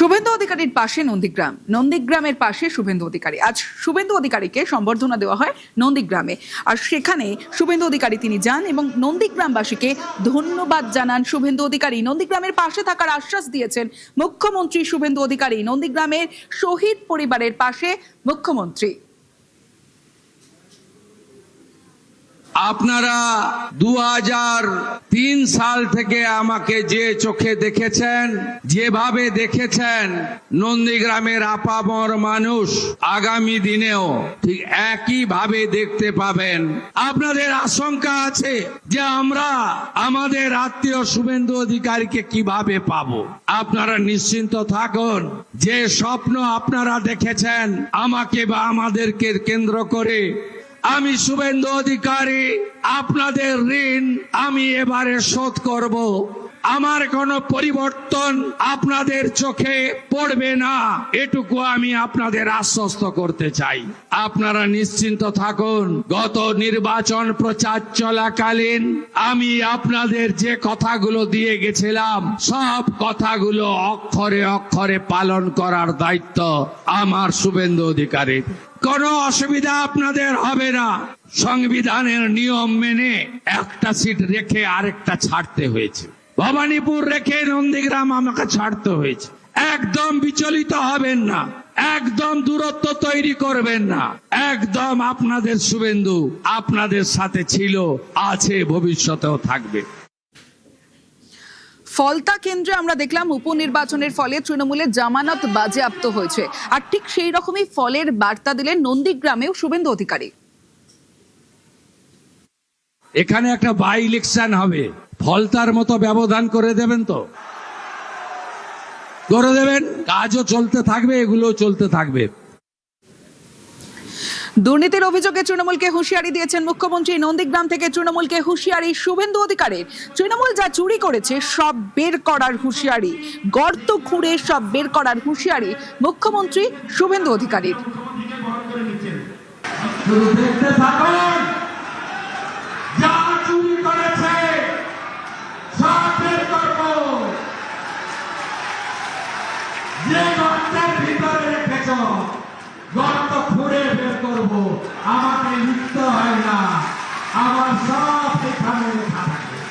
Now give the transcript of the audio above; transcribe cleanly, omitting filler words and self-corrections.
শুভেন্দু অধিকারীর পাশে নন্দীগ্রাম, নন্দীগ্রামের পাশে শুভেন্দু অধিকারী। আজ শুভেন্দু অধিকারীকে সম্বর্ধনা দেওয়া হয় নন্দীগ্রামে, আর সেখানে শুভেন্দু অধিকারী তিনি যান এবং নন্দীগ্রামবাসীকে ধন্যবাদ জানান শুভেন্দু অধিকারী। নন্দীগ্রামের পাশে থাকার আশ্বাস দিয়েছেন মুখ্যমন্ত্রী শুভেন্দু অধিকারী। নন্দীগ্রামের শহীদ পরিবারের পাশে মুখ্যমন্ত্রী। আপনারা 2003 সাল থেকে আমাকে যে চোখে দেখেছেন, যেভাবে দেখেছেন, নন্দীগ্রামের আপামর মানুষ আগামী দিনেও ঠিক একই ভাবে দেখতে পাবেন। আপনাদের আশঙ্কা আছে যে আমরা আমাদের আত্মীয় শুভেন্দু অধিকারীকে কিভাবে পাবো। আপনারা নিশ্চিন্ত থাকুন, যে স্বপ্ন আপনারা দেখেছেন আমাকে বা আমাদেরকে কেন্দ্র করে, আমি শুভেন্দু অধিকারী আপনাদের ঋণ আমি এবারে শোধ করব। আমার কোনো পরিবর্তন আপনাদের চোখে পড়বে না, এটুকু আমি আপনাদের আশ্বস্ত করতে চাই। আপনারা নিশ্চিন্ত থাকুন, গত নির্বাচন প্রচার চলাকালীন আমি আপনাদের যে কথাগুলো দিয়ে গেছিলাম, সব কথাগুলো অক্ষরে অক্ষরে পালন করার দায়িত্ব আমার শুভেন্দু অধিকারীর। কোনো অসুবিধা আপনাদের হবে না। সংবিধানের নিয়ম মেনে একটা সিট রেখে আরেকটা ছাড়তে হয়েছে, ভবানীপুর রেখে নন্দীগ্রাম আমাকে ছাড়তে হয়েছে। একদম বিচলিত হবেন না, একদম দূরত্ব তৈরি করবেন না। একদম আপনাদের শুভেন্দু আপনাদের সাথে ছিল, আছে, ভবিষ্যতেও থাকবে। ফলতা কেন্দ্রে আমরা দেখলাম উপনির্বাচনের ফলে তৃণমূলের জামানত বাজেয়াপ্ত হয়েছে, আর ঠিক সেই রকমই ফলের বার্তা দিলেন নন্দীগ্রামেও শুভেন্দু অধিকারী। এখানে একটা বাই ইলেকশন হবে, ফলতার মতো ব্যবধান করে দেবেন তো? করে দেবেন। কাজও চলতে থাকবে, এগুলো চলতে থাকবে। দুর্নীতির অভিযোগে তৃণমূলকে হুঁশিয়ারি দিয়েছেন মুখ্যমন্ত্রী। নন্দীগ্রাম থেকে তৃণমূলকে হুঁশিয়ারি শুভেন্দু অধিকারীর। তৃণমূল যা চুরি করেছে সব বের করার হুঁশিয়ারি, গর্ত খুঁড়ে সব বের করার হুঁশিয়ারি মুখ্যমন্ত্রী শুভেন্দু অধিকারীর। গর্ত খুঁড়ে বের করবো, আমাকে লিখতে হয়